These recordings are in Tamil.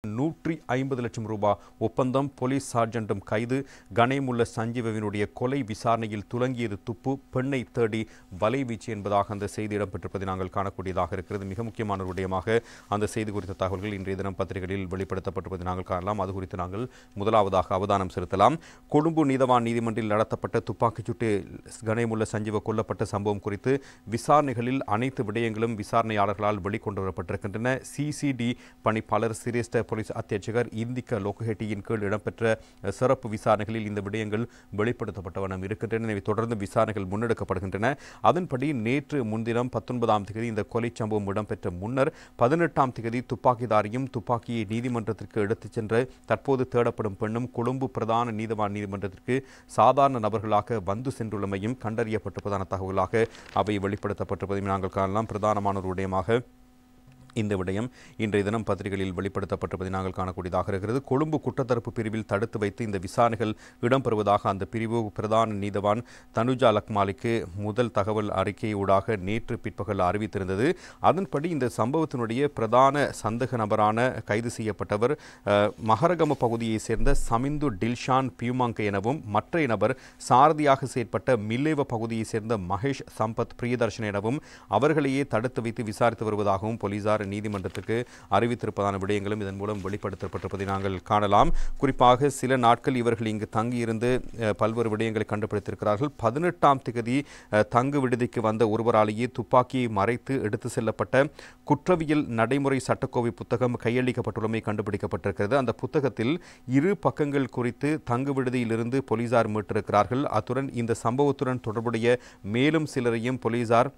150 லட்சம் ரூபாய் ஒப்பந்தம், போலீஸ் சார்ஜென்ட்டும் கைது. கணேமுல்ல சஞ்சீவவினுடைய கொலை விசாரணையில் துலங்கியது துப்பு, பெண்ணை தேடி வலைவீச்சு என்பதாக அந்த செய்தி இடம்பெற்றிருப்பதை நாங்கள் காணக்கூடியதாக இருக்கிறது. மிக முக்கியமான ஒரு விடயமாக அந்த செய்தி குறித்த தகவல்கள் இன்றைய தினம் பத்திரிகைகளில் வெளிப்படுத்தப்பட்டிருப்பதை நாங்கள் காணலாம். அது குறித்து நாங்கள் முதலாவதாக அவதானம் செலுத்தலாம். கொழும்பு நீதவான் நீதிமன்றில் நடத்தப்பட்ட துப்பாக்கிச்சூட்டு கணேமுல்ல சஞ்சீவ கொல்லப்பட்ட சம்பவம் குறித்து விசாரணைகளில் அனைத்து விடயங்களும் விசாரணையாளர்களால் வெளிக்கொண்டு வரப்பட்டிருக்கின்றன. சிசிடி பணிப்பாளர் சிரேஷ்ட போலீஸ் அத்தியட்சகர் இந்திக்க லோகஹெட்டியின் கீழ் இடம்பெற்ற சிறப்பு விசாரணைகளில் இந்த விடயங்கள் வெளிப்படுத்தப்பட்ட வண்ணம் இருக்கின்றன. எனவே தொடர்ந்து விசாரணைகள் முன்னெடுக்கப்படுகின்றன. அதன்படி நேற்று முன்தினம் 19ஆம் தேதி இந்த கொலை சம்பவம் இடம்பெற்ற முன்னர் 18ஆம் தேதி துப்பாக்கிதாரியும் துப்பாக்கியை நீதிமன்றத்திற்கு எடுத்துச் சென்ற தற்போது தேடப்படும் பெண்ணும் கொழும்பு பிரதான நீதவான் நீதிமன்றத்திற்கு சாதாரண நபர்களாக வந்து சென்றுள்ளமையும் கண்டறியப்பட்டிருப்பதான தகவலாக அவை வெளிப்படுத்தப்பட்டிருப்பதையும் நாங்கள் காணலாம். பிரதானமான ஒரு விடயமாக இந்த விடயம் இன்றைய தினம் பத்திரிகைகளில் வெளிப்படுத்தப்பட்டிருப்பதை நாங்கள் காணக்கூடியதாக இருக்கிறது. கொழும்பு குற்றத்தரப்பு பிரிவில் தடுத்து வைத்து இந்த விசாரணைகள் இடம்பெறுவதாக அந்த பிரிவு பிரதான நீதவான் தனுஜா லக்மாலிக்கு முதல் தகவல் அறிக்கையூடாக நேற்று பிற்பகல் அறிவித்திருந்தது. அதன்படி இந்த சம்பவத்தினுடைய பிரதான சந்தேக நபரான கைது செய்யப்பட்டவர் மகரகம பகுதியைச் சேர்ந்த சமிந்து டில்ஷான் பியூமாங்க எனவும், மற்றைய நபர் சாரதியாக செயற்பட்ட மில்லேவ பகுதியைச் சேர்ந்த மகேஷ் சம்பத் பிரியதர்ஷன் எனவும் அவர்களையே தடுத்து வைத்து விசாரித்து வருவதாகவும் போலீசார் நீதிமன்றத்துக்கு அறிவித்திருப்பதான விடயங்களும் இதன் மூலம் வெளிப்படுத்தப்பட்டிருப்பதை நாங்கள் காணலாம். குறிப்பாக சில நாட்கள் இவர்கள் இங்கு தங்கியிருந்து பல்வேறு விடயங்களை கண்டுபிடித்திருக்கிறார்கள். 18ஆம் தேதி தங்கு விடுதிக்கு வந்த ஒருவராலேயே துப்பாக்கியை மறைத்து எடுத்து செல்லப்பட்ட குற்றவியல் நடைமுறை சட்டக்கோவை புத்தகம் கையளிக்கப்பட்டுள்ளமை கண்டுபிடிக்கப்பட்டிருக்கிறது. அந்த புத்தகத்தில் 2 பக்கங்கள் குறித்து தங்கு விடுதியிலிருந்து போலீசார் மீட்டிருக்கிறார்கள். அத்துடன் இந்த சம்பவத்துடன் தொடர்புடைய மேலும் சிலரையும் போலீசார்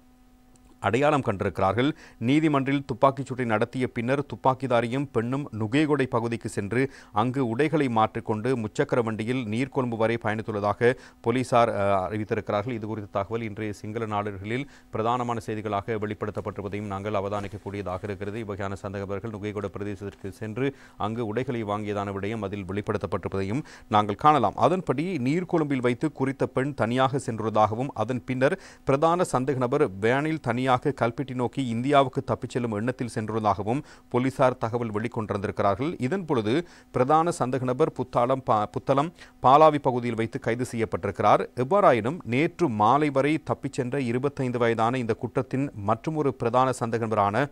அடையாளம் கண்டிருக்கிறார்கள். நீதிமன்றில் துப்பாக்கிச்சூட்டை நடத்திய பின்னர் துப்பாக்கிதாரியும் பெண்ணும் நுகேகொடை பகுதிக்கு சென்று அங்கு உடைகளை மாற்றிக்கொண்டு முச்சக்கர வண்டியில் நீர்கொழும்பு வரை பயணித்துள்ளதாக போலீசார் அறிவித்திருக்கிறார்கள். இது குறித்த தகவல் இன்றைய சிங்கள நாடுகளில் பிரதானமான செய்திகளாக வெளிப்படுத்தப்பட்டிருப்பதையும் நாங்கள் அவதானிக்கக்கூடியதாக இருக்கிறது. இவ்வகையான சந்தேகபர்கள் நுகேகொடை பிரதேசத்திற்கு சென்று அங்கு உடைகளை வாங்கியதான விடயம் அதில் வெளிப்படுத்தப்பட்டிருப்பதையும் நாங்கள் காணலாம். அதன்படி நீர்கொழும்பில் வைத்து குறித்த பெண் தனியாக சென்றுள்ளதாகவும், அதன் பின்னர் பிரதான சந்தேக நபர் வேனில் தனியாக கல்பிட்டி நோக்கி இந்தியாவுக்கு தப்பிச் செல்லும் எண்ணத்தில் சென்றுள்ளதாகவும் போலீசார் தகவல் வெளிக்கொண்டிருக்கிறார்கள். இதன் பொழுது பிரதான சந்தேக நபர் புத்தளம் பாலாவி பகுதியில் வைத்து கைது செய்யப்பட்டிருக்கிறார். எவ்வாறாயினும் நேற்று மாலை வரை தப்பிச் சென்ற 25 வயதான இந்த குற்றத்தின் மற்றொரு பிரதான சந்தேக நபரான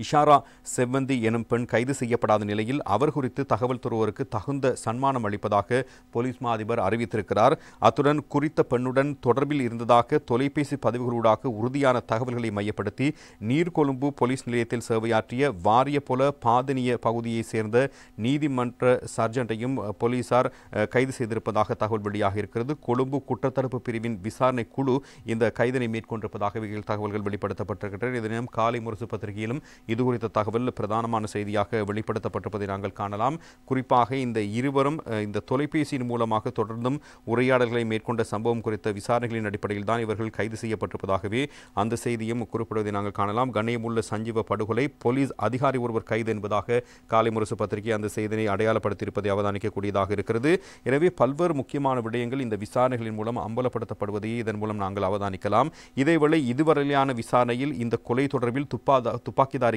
இஷாரா செவ்வந்தி எனும் பெண் கைது செய்யப்படாத நிலையில் அவர் குறித்து தகவல் தருவோருக்கு தகுந்த சன்மானம் அளிப்பதாக போலீஸ் மா அதிபர் அறிவித்திருக்கிறார். அத்துடன் குறித்த பெண்ணுடன் தொடர்பில் இருந்ததாக தொலைபேசி பதிவுகளூடாக உறுதியான தகவல்களை மையப்படுத்தி நீர்கொழும்பு போலீஸ் நிலையத்தில் சேவையாற்றிய வாரியபொல பாதனிய பகுதியைச் சேர்ந்த நீதிமன்ற சர்ஜென்ட்டையும் போலீசார் கைது செய்திருப்பதாக தகவல் வெளியாக இருக்கிறது. கொழும்பு குற்றத்தடுப்பு பிரிவின் விசாரணை குழு இந்த கைதனை மேற்கொண்டிருப்பதாக தகவல்கள் வெளிப்படுத்தப்பட்டிருக்கின்றன. இதனும் காலை முரசு பத்திரிகையிலும் இது குறித்த தகவல் பிரதானமான செய்தியாக வெளிப்படுத்தப்பட்டிருப்பதை நாங்கள் காணலாம். குறிப்பாக இந்த இருவரும் இந்த தொலைபேசியின் மூலமாக தொடர்ந்தும் உரையாடல்களை மேற்கொண்ட சம்பவம் குறித்த விசாரணைகளின் அடிப்படையில் தான் இவர்கள் கைது செய்யப்பட்டிருப்பதாகவே அந்த செய்தியும் குறிப்பிடுவதை நாங்கள் காணலாம். கணேமுல்ல சஞ்சீவ படுகொலை, போலீஸ் அதிகாரி ஒருவர் கைது என்பதாக காலை முரசு பத்திரிகை அந்த செய்தியை அடையாளப்படுத்தியிருப்பதை அவதானிக்கக்கூடியதாக இருக்கிறது. எனவே பல்வேறு முக்கியமான விடயங்கள் இந்த விசாரணைகளின் மூலம் அம்பலப்படுத்தப்படுவதையே இதன் மூலம் நாங்கள் அவதானிக்கலாம். இதேவேளை இதுவரையிலான விசாரணையில் இந்த கொலை தொடர்பில் துப்பாக்கிதாரிக்கு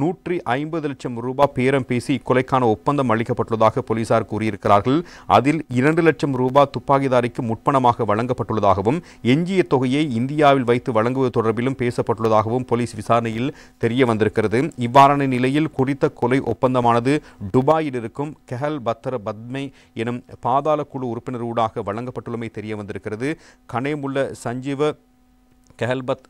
150 லட்சம் ரூபாய் பேரம் பேசி இக்கொலைக்கான ஒப்பந்தம் அளிக்கப்பட்டுள்ளதாக போலீசார் கூறியிருக்கிறார்கள். அதில் 2 லட்சம் ரூபாய் துப்பாக்கிதாரிக்கு முற்பணமாக வழங்கப்பட்டுள்ளதாகவும், எஞ்சிய தொகையை இந்தியாவில் வைத்து வழங்குவது தொடர்பிலும் பேசப்பட்டுள்ளதாகவும் போலீஸ் விசாரணையில் தெரிய வந்திருக்கிறது. இவ்வாறான நிலையில் குறித்த கொலை ஒப்பந்தமானது துபாயில் இருக்கும் கெஹல் பத்தர பத்மை எனும் பாதாள குழு உறுப்பினரூடாக வழங்கப்பட்டுள்ளமை தெரிய வந்திருக்கிறது. கணேமுல்ல சஞ்சீவ கெஹல்பத்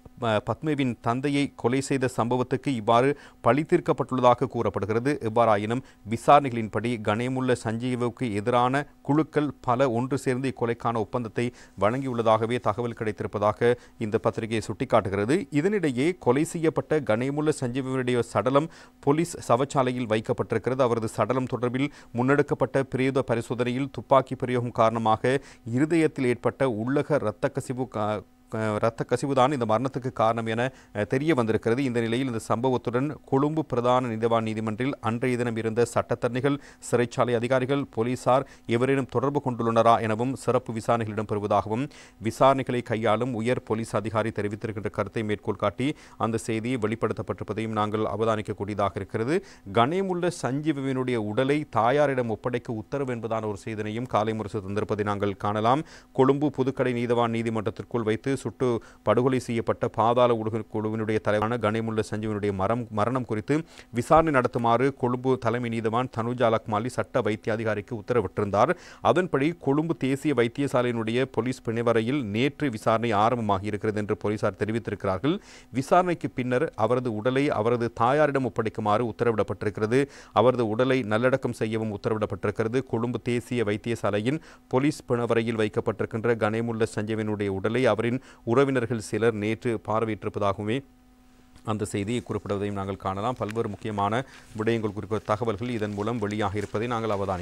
பத்மேவின் தந்தையை கொலை செய்த சம்பவத்துக்கு இவ்வாறு பழி தீர்க்கப்பட்டுள்ளதாக கூறப்படுகிறது. எவ்வாறாயினும் விசாரணைகளின்படி கணேமுல்ல சஞ்சீவுக்கு எதிரான குழுக்கள் பல ஒன்று சேர்ந்து இக்கொலைக்கான ஒப்பந்தத்தை வழங்கியுள்ளதாகவே தகவல் கிடைத்திருப்பதாக இந்த பத்திரிகை சுட்டிக்காட்டுகிறது. இதனிடையே கொலை செய்யப்பட்ட கணேமுல்ல சஞ்சீவனுடைய சடலம் போலீஸ் சவச்சாலையில் வைக்கப்பட்டிருக்கிறது. அவரது சடலம் தொடர்பில் முன்னெடுக்கப்பட்ட பிரேத பரிசோதனையில் துப்பாக்கி பிரயோகம் காரணமாக இருதயத்தில் ஏற்பட்ட உள்ளக இரத்த கசிவு இரத்த கசிவுதான் இந்த மரணத்துக்கு காரணம் என தெரிய வந்திருக்கிறது. இந்த நிலையில் இந்த சம்பவத்துடன் கொழும்பு பிரதான நீதவான் நீதிமன்றில் அன்றைய தினம் இருந்த சட்டத்தரணிகள், சிறைச்சாலை அதிகாரிகள், போலீசார் எவரேனும் தொடர்பு கொண்டுள்ளனரா எனவும் சிறப்பு விசாரணைகள் இடம்பெறுவதாகவும் விசாரணைகளை கையாளும் உயர் போலீஸ் அதிகாரி தெரிவித்திருக்கின்ற கருத்தை மேற்கோள் காட்டி அந்த செய்தி வெளிப்படுத்தப்பட்டிருப்பதையும் நாங்கள் அவதானிக்கக்கூடியதாக இருக்கிறது. கணேமுல்ல சஞ்சீவவினுடைய உடலை தாயாரிடம் ஒப்படைக்க உத்தரவு என்பதான ஒரு செய்தியையும் காலை முரசு தந்திருப்பதை நாங்கள் காணலாம். கொழும்பு புதுக்கடை நீதவான் நீதிமன்றத்திற்குள் வைத்து சுட்டு படுகொலை செய்யப்பட்ட பாதாள குழுவினுடைய தலைவரான கணேமுல்ல சஞ்சீவனுடைய மரணம் குறித்து விசாரணை நடத்துமாறு கொழும்பு தலைமை நீதவான் தனுஜா லக்மாலி சட்ட வைத்திய அதிகாரிக்கு உத்தரவிட்டிருந்தார். அதன்படி கொழும்பு தேசிய வைத்தியசாலையினுடைய போலீஸ் பிணைவரையில் நேற்று விசாரணை ஆரம்பமாகி இருக்கிறது என்று போலீசார் தெரிவித்திருக்கிறார்கள். விசாரணைக்கு பின்னர் அவரது உடலை அவரது தாயாரிடம் ஒப்படைக்குமாறு உத்தரவிடப்பட்டிருக்கிறது. அவரது உடலை நல்லடக்கம் செய்யவும் உத்தரவிடப்பட்டிருக்கிறது. கொழும்பு தேசிய வைத்தியசாலையின் போலீஸ் பிணவரையில் வைக்கப்பட்டிருக்கின்ற கணேமுல்ல சஞ்சீவனுடைய உடலை அவரின் உறவினர்கள் சிலர் நேற்று பார்வையிட்டிருப்பதாகவே அந்த செய்தியை குறிப்பிடுவதையும் நாங்கள் காணலாம். பல்வேறு முக்கியமான விடயங்கள் குறித்த தகவல்கள் இதன் மூலம் வெளியாக இருப்பதை நாங்கள் அவதானிக்கிறோம்.